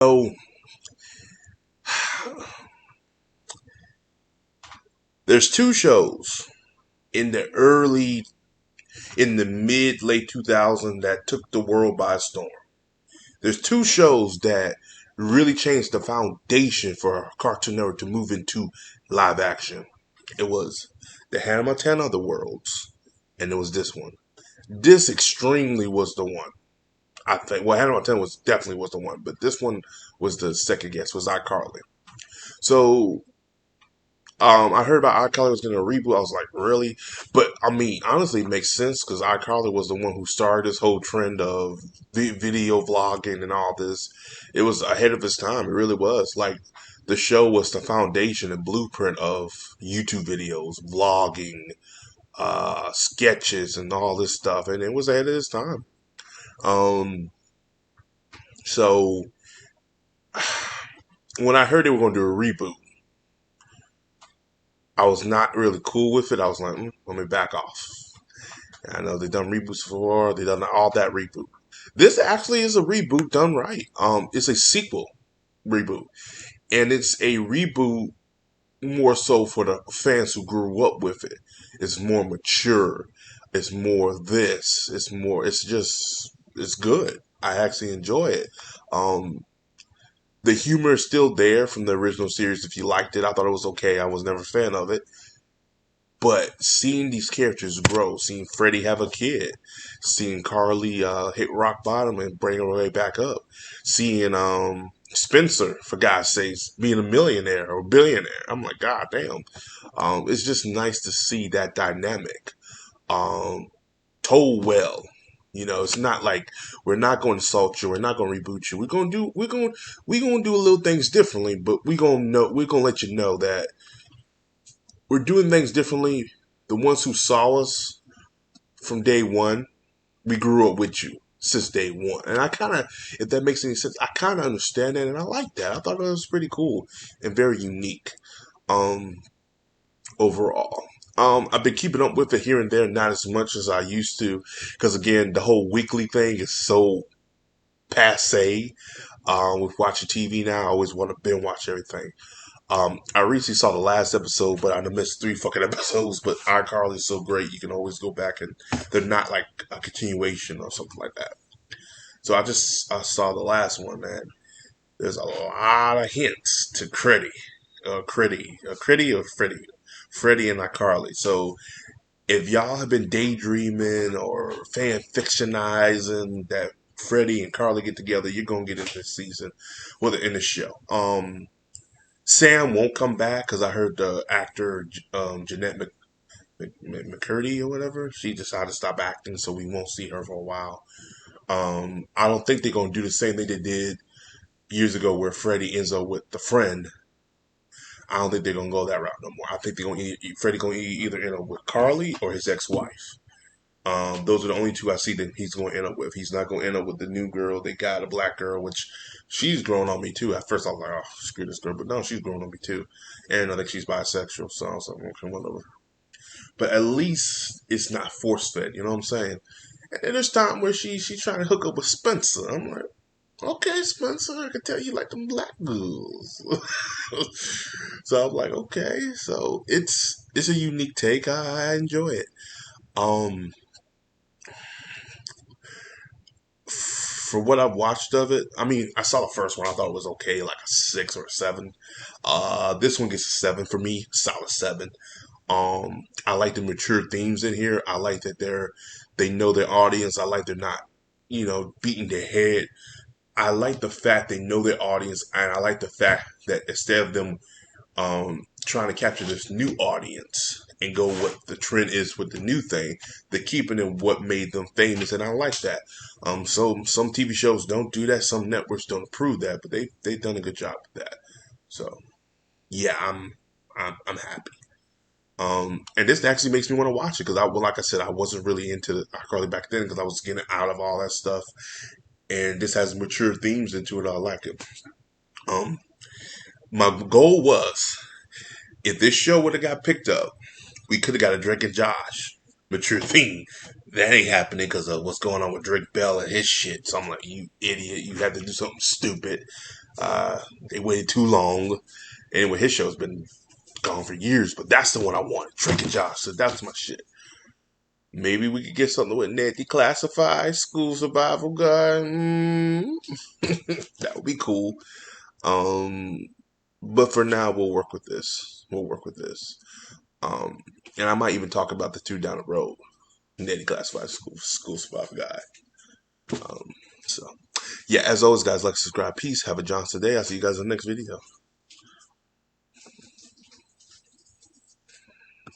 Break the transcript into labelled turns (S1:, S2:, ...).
S1: So there's two shows in the mid late 2000s that took the world by storm. There's two shows that really changed the foundation for Cartoon Network to move into live action. It was the Hannah Montana of the Worlds, and it was this one. This extremely was the one. I think. Well, Hannah Montana was definitely was the one, but this one was the second guess. Was iCarly. So I heard about iCarly was going to reboot. I was like, really? But I mean, honestly, it makes sense because iCarly was the one who started this whole trend of video vlogging and all this. It was ahead of its time. It really was. Like, the show was the foundation and blueprint of YouTube videos, vlogging, sketches, and all this stuff. And it was ahead of its time. Um, so when I heard they were going to do a reboot, I was not really cool with it. I was like, let me back off. I know they've done reboots before. They've done all that reboot. This actually is a reboot done right. It's a sequel reboot, and it's a reboot more so for the fans who grew up with it. It's more mature. It's more this. It's more. It's just. It's good. I actually enjoy it. Um, the humor is still there from the original series. If you liked it, I thought it was okay. I was never a fan of it. But seeing these characters grow, seeing Freddie have a kid, seeing Carly hit rock bottom and bring her way back up, seeing Spencer, for God's sakes, being a millionaire or billionaire. I'm like, God damn. It's just nice to see that dynamic um, told well. You know, it's not like we're not going to salt you, we're not going to reboot you. We're gonna do a little things differently, but we're gonna let you know that we're doing things differently. The ones who saw us from day one, we grew up with you since day one. And I kind of, if that makes any sense, I kind of understand that and I like that. I thought it was pretty cool and very unique um, overall. I've been keeping up with it here and there, not as much as I used to, because again, the whole weekly thing is so passe. With watching TV now, I always want to binge watch everything. I recently saw the last episode, but I missed three fucking episodes. But iCarly is so great, you can always go back and they're not like a continuation or something like that. So I saw the last one, man. There's a lot of hints to Critty or Freddie and iCarly. So if y'all have been daydreaming or fan fictionizing that Freddie and Carly get together, you're gonna get it this season, well, in the show. Sam won't come back because I heard the actor Jeanette McCurdy or whatever. She decided to stop acting, so we won't see her for a while. I don't think they're gonna do the same thing they did years ago, where Freddie ends up with the friend. I don't think they're gonna go that route no more. I think Freddie gonna either end up with Carly or his ex-wife. Those are the only two I see that he's going to end up with. He's not going to end up with the new girl. They got a black girl, which she's grown on me too. At first, I was like, oh, screw this girl. But no, she's grown on me too. And I think she's bisexual. So I was like, okay, whatever. But at least it's not force fed. You know what I'm saying? And then there's time where she's trying to hook up with Spencer. I'm like, okay, Spencer, I can tell you like them black girls. So I'm like, okay. So it's a unique take. I enjoy it. Um, for what I've watched of it, I mean, I saw the first one. I thought it was okay, like a 6 or a 7. This one gets a 7 for me, solid 7. I like the mature themes in here. I like that they know their audience. I like they're not, beating their head. I like the fact they know their audience, and I like the fact that instead of them trying to capture this new audience and go what the trend is with the new thing, they're keeping it what made them famous, and I like that. So some TV shows don't do that, some networks don't approve that, but they've done a good job with that. So yeah, I'm happy. And this actually makes me want to watch it because like I said, I wasn't really into iCarly back then because I was getting out of all that stuff, and this has mature themes into it. I like it. Um, my goal was if this show would have got picked up, we could have got a Drake and Josh mature theme. That ain't happening because of what's going on with Drake Bell and his shit. So I'm like, you idiot, you have to do something stupid. They waited too long. Anyway, his show's been gone for years, but that's the one I wanted. Drake and Josh, so that's my shit. Maybe we could get something with Ned Declassified, School Survival Guide. That would be cool. Um, but for now, we'll work with this. We'll work with this. Um, and I might even talk about the two down the road. Ned Declassified, School Survival Guide. Um, so, yeah, as always, guys, like, subscribe, peace. Have a Johnson day. I'll see you guys in the next video.